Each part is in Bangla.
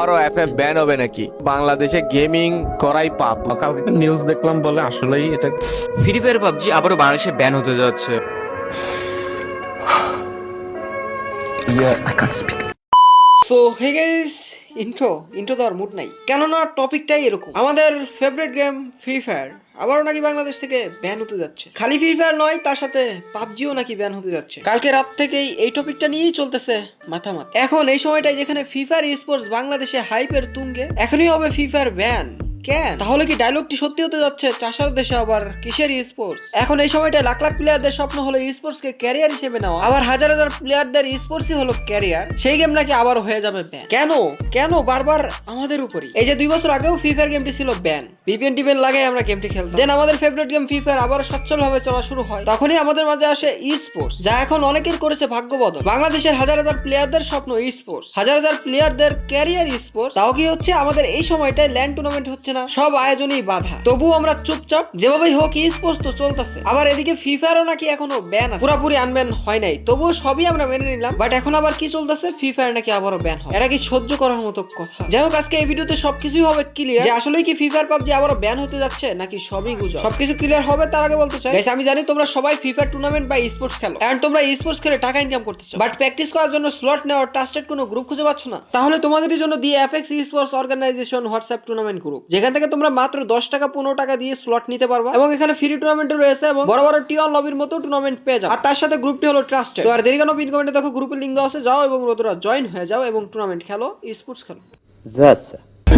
আরো এফএফ ব্যান হবে নাকি? বাংলাদেশে গেমিং করাই পাপ। কালকে নিউজ দেখলাম বলে আসলেই এটা ফ্রি ফায়ার পাবজি আবারও বাংলাদেশে ব্যান হতে যাচ্ছে। সো হে গাইস, ইন্ট্রো দেওয়ার মুড নাই, কেননা টপিকটাই এরকম। আমাদের ফেভারিট গেম ফ্রি ফায়ার আবারও নাকি বাংলাদেশ থেকে ব্যান হতে যাচ্ছে। খালি ফ্রি ফায়ার নয়, তার সাথে পাবজিও নাকি ব্যান হতে যাচ্ছে। কালকে রাত থেকেই এই টপিকটা নিয়েই চলতেছে মাথামাতি। এখন এই সময়টাই যেখানে ফ্রি ফায়ার স্পোর্টস বাংলাদেশে হাইপের তুঙ্গে, এখনই হবে ফ্রি ফায়ার ব্যান। কেন? তাহলে কি ডায়লগটি সত্যি হতে যাচ্ছে? চাষার দেশে আবার কিসের স্পোর্টস? এখন এই সময়টা লাখ লাখ প্লেয়ারদের স্বপ্ন হলো স্পোর্টস কে ক্যারিয়ার হিসেবে নেওয়া, আবার হাজার হাজার প্লেয়ারদের স্পোর্টসই হলো ক্যারিয়ার। সেই গেম নাকি আবার হয়ে যাবে ব্যান। কেন কেন বারবার আমাদের উপরই? এই যে 2 বছর আগেও ফ্রি ফায়ার গেমটি ছিল ব্যান, ভিপিএন টিভেন লাগাই আমরা গেমটি খেলতাম। দেন আমাদের ফেভারিট গেম ফ্রি ফায়ার আবার সচ্ছলভাবে চলা শুরু হয়। তখনই আমাদের মাঝে আসে স্পোর্টস, যা এখন অনেকের করেছে ভাগ্য বদল। বাংলাদেশের হাজার হাজার প্লেয়ারদের স্বপ্ন স্পোর্টস, হাজার হাজার প্লেয়ারদের ক্যারিয়ার স্পোর্টস। তাও কি হচ্ছে? আমাদের এই সময়টায় ল্যান্ড টুর্নামেন্ট হচ্ছে না, সব আয়োজনই বাধা। তবুও আমরা চুপচাপ, যেভাবেই হোক স্পোর্টস তো চলতেছে। আবার এদিকে ফ্রি ফায়ারও নাকি এখনো ব্যান আছে, পুরোপুরি আনব্যান হয় নাই, তবুও সবই আমরা মেনে নিলাম। বাট এখন আবার কি চলতেছে? ফ্রি ফায়ার নাকি আবারও ব্যান হয়। এটা কি সহ্য করার মতো কথা? যাই হোক, আজকে এই ভিডিওতে সবকিছুই হবে ক্লিয়ার, যে আসলেই কি ফ্রি ফায়ার পাবজি আবারও ব্যান হতে যাচ্ছে নাকি সবই গুজব। সবকিছু ক্লিয়ার হবে তার আগে বলতে চাই গাইস, আমি জানি তোমরা সবাই ফ্রি ফায়ার টুর্নামেন্ট বা স্পোর্টস খেলো, এন্ড তোমরা স্পোর্টস খেলে টাকা ইনকাম করতেছো, বাট প্র্যাকটিস করার জন্য স্লট নেওয়ার ট্রাস্টেড কোনো গ্রুপ খুঁজে পাচ্ছ না। তাহলে তোমাদের জন্য দিয়ে FX sports organisation WhatsApp tournament group, যেখান থেকে তোমরা মাত্র 10 টাকা 15 টাকা দিয়ে স্লট নিতে পারবা, এবং এখানে ফ্রি টুর্নামেন্টও রয়েছে, এবং বড় বড় টি1 লবির মতো টুর্নামেন্ট পেয়ে যাবে। আর তার সাথে গ্রুপটি হলো ট্রাস্টেড। তো আর দেরি কেন? পিন কমেন্টে দেখো গ্রুপের লিংক দেওয়া আছে, যাও এবং তোমরা জয়েন হয়ে যাও এবং টুর্নামেন্ট খেলো, স্পোর্টস খেলো।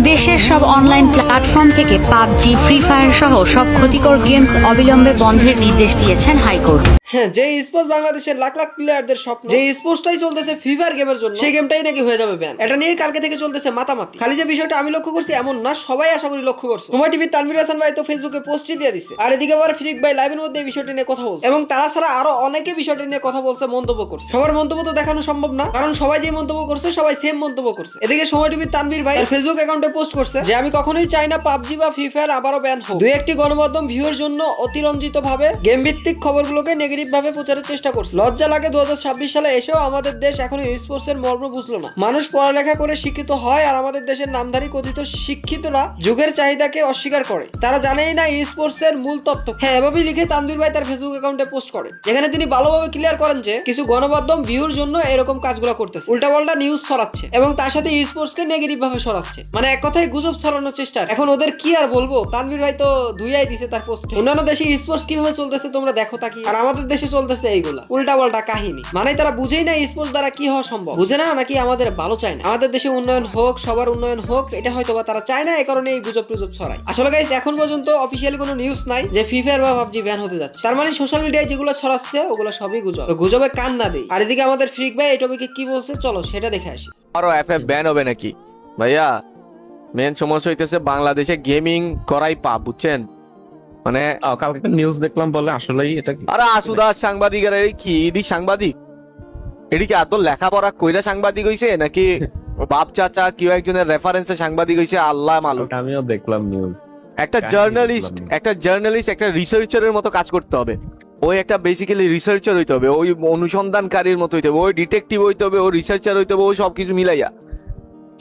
দেশের সব অনলাইন প্ল্যাটফর্ম থেকে পাবজি, ফ্রি ফায়ার সহ সব ক্ষতিকর গেমস অবিলম্বে বন্ধের নির্দেশ দিয়েছেন হাইকোর্ট। হ্যাঁ, যে স্পোর্টস বাংলাদেশের লাখ লাখ প্লেয়ারদের স্বপ্ন, যে স্পোর্টসটাই চলতেছে ফ্রি ফায়ার গেমের জন্য, সেই গেমটাই নাকি হয়ে যাবে ব্যান। এটা নিয়ে কালকে থেকে চলতেছে মাতামাতি। খালি যে বিষয়টা আমি লক্ষ্য করছি এমন না, সবাই আশা করি লক্ষ্য করছে। সময় টিভি তানভীর হাসান ভাই তো ফেসবুকে পোস্টই দিয়ে দিছে, আর এদিকে আবার ফ্রিক ভাই লাইভের মধ্যে এই বিষয়টি নিয়ে কথা বলছে, এবং তারা ছাড়া আরো অনেকে বিষয়টি নিয়ে কথা বলছে, মন্তব্য করছে। সবার মন্তব্য তো দেখানো সম্ভব না, কারণ সবাই যে মন্তব্য করছে সবাই সেম মন্তব্য করছে। এদিকে সময় টিভি তানভীর ভাই তার ফেসবুক অ্যাকাউন্টে পোস্ট করছে যে আমি কখনোই চাই না পাবজি বা ফ্রি ফায়ার আবারও ব্যান হোক। দুই একটি গণমাধ্যম ভিউয়ের জন্য অতিরঞ্জিত ভাবে গেম ভিত্তিক খবরগুলোকে নেগেটিভ ভাবে প্রচারের চেষ্টা করছে। লজ্জা লাগে 2026 সালে এসেও আমাদের দেশ এখনো স্পোর্টস এর মর্ম বুঝলো না। মানুষ পড়ালেখা করে শিক্ষিত হয়, আর আমাদের দেশের নামধারী কথিত শিক্ষিতরা যুগের চাহিদাকে অস্বীকার করে। তারা জানেই না স্পোর্টস এর মূল তত্ত্ব। হ্যাঁ, এভাবেই লিখে তানভীর ভাই তার ফেসবুক অ্যাকাউন্টে পোস্ট করে, যেখানে তিনি ভালোভাবে ক্লিয়ার করেন যে কিছু গণমাধ্যম ভিউর জন্য এরকম কাজগুলো করতেছে, উল্টাপাল্টা নিউজ ছড়াচ্ছে, এবং তার সাথে স্পোর্টস কে নেগেটিভ ভাবে ছড়াচ্ছে। মানে এক কথায় গুজব ছড়ানোর চেষ্টা। এখন ওদের কি আর বলবো? তানভীর ভাই তো ধুইয়াই দিছে তার পোস্টে। অন্যান্য দেশে স্পোর্টস কিভাবে চলতেছে তোমরা দেখো তাকি, আর আমাদের দেশে চলতেছে এইগুলা উল্টাপাল্টা কাহিনী। মানে তারা বুঝেই না স্পোর্টস দ্বারা কি হওয়া সম্ভব, বুঝে না নাকি আমাদের ভালো চায় না, আমাদের দেশে উন্নয়ন হোক, সবার উন্নয়ন হোক, এটা হয়তো বা তারা চায় না, এই কারণে এই গুজব টুজব ছড়ায়। আসলে গাইস, এখন পর্যন্ত অফিসিয়ালি কোনো নিউজ নাই যে ফ্রি ফায়ার বা পাবজি ব্যান হতে যাচ্ছে। তার মানে সোশ্যাল মিডিয়ায় যেগুলো ছড়াচ্ছে ওগুলো সবই গুজব। গুজবে কান না দেই। আর এদিকে আমাদের ফ্রিক ভাই এই টপিকে কি বলছে, চলো সেটা দেখে আসি। আরো এফএফ ব্যান হবে নাকি? ভাইয়া, মেন সমস্যা হইতেছে বাংলাদেশে গেমিং করাই পাপ, বুঝছেন? মানে কালকে নিউজ দেখলাম বলে আসলেই এটা আরে আসুদা সাংবাদিকেরা কি ইডি সাংবাদিক? এটি কি আদৌ লেখাপড়া কইরা সাংবাদিক হইছে নাকি বাপ চাচা কেউ একজনের রেফারেন্সে সাংবাদিক হইছে? আল্লাহ মালুম। আমিও দেখলাম নিউজ। একটা জার্নালিস্ট একটা রিসার্চারের মতো কাজ করতে হবে। ওই একটা বেসিক্যালি রিসার্চার হইতে হবে, ওই অনুসন্ধানকারীর মতো হইতে হবে, ওই ডিটেকটিভ হইতে হবে, ওই রিসার্চার হইতে হবে, ওই সবকিছু মিলাইয়া।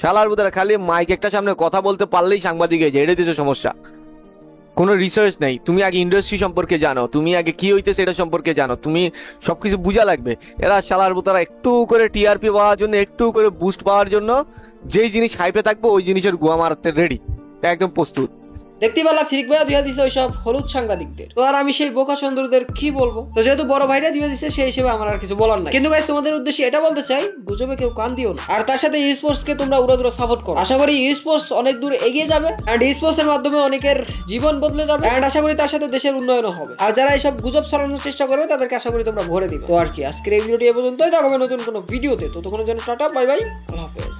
শালার বুদারা খালি মাইক একটা সামনে কথা বলতে পারলেই সাংবাদিক হয়ে যায়, এটাই তো সমস্যা। কোনো রিসার্চ নেই। তুমি আগে ইন্ডাস্ট্রি সম্পর্কে জানো, তুমি আগে কি হইতেছে এটা সম্পর্কে জানো, তুমি সবকিছু বুঝা লাগবে। এরা শালার বুতারা একটু করে টিআরপি পাওয়ার জন্য, একটু করে বুস্ট পাওয়ার জন্য যেই জিনিস হাইপে থাকবে ওই জিনিসের গুয়া মারতে রেডি, একদম প্রস্তুত। দেখতে পেলা ফ্রিক ভাইয়া দিয়ে দিছে ওইসব হলুদ সাংবাদিকদের। তো আর আমি সেই বোকা চন্দ্রদের কি বলবো? তো যেহেতু বড় ভাইরা দিয়ে দিছে সেই হিসেবে আমার আর কিছু বলার নাই। কিন্তু গাইস, তোমাদের উদ্দেশ্যে এটা বলতে চাই, গুজবে কেউ কান দিও না, আর তার সাথে স্পোর্টস কে তোমরা উড়াদুরা সাপোর্ট করো। আশা করি স্পোর্টস অনেক দূর এগিয়ে যাবে, এন্ড স্পোর্টস এর মাধ্যমে অনেকের জীবন বদলে যাবে, এন্ড আশা করি তার সাথে দেশের উন্নয়নও হবে। আর যারা এইসব গুজব ছড়ানোর চেষ্টা করবে তাদেরকে আশা করি তোমরা ভরে দিবে। তো আর কি, আজকের এই ভিডিওটি এ পর্যন্তই। দেখাবে নতুন কোনো ভিডিওতে। ততক্ষণের জন্য টাটা, বাই বাই, আল্লাহ হাফেজ।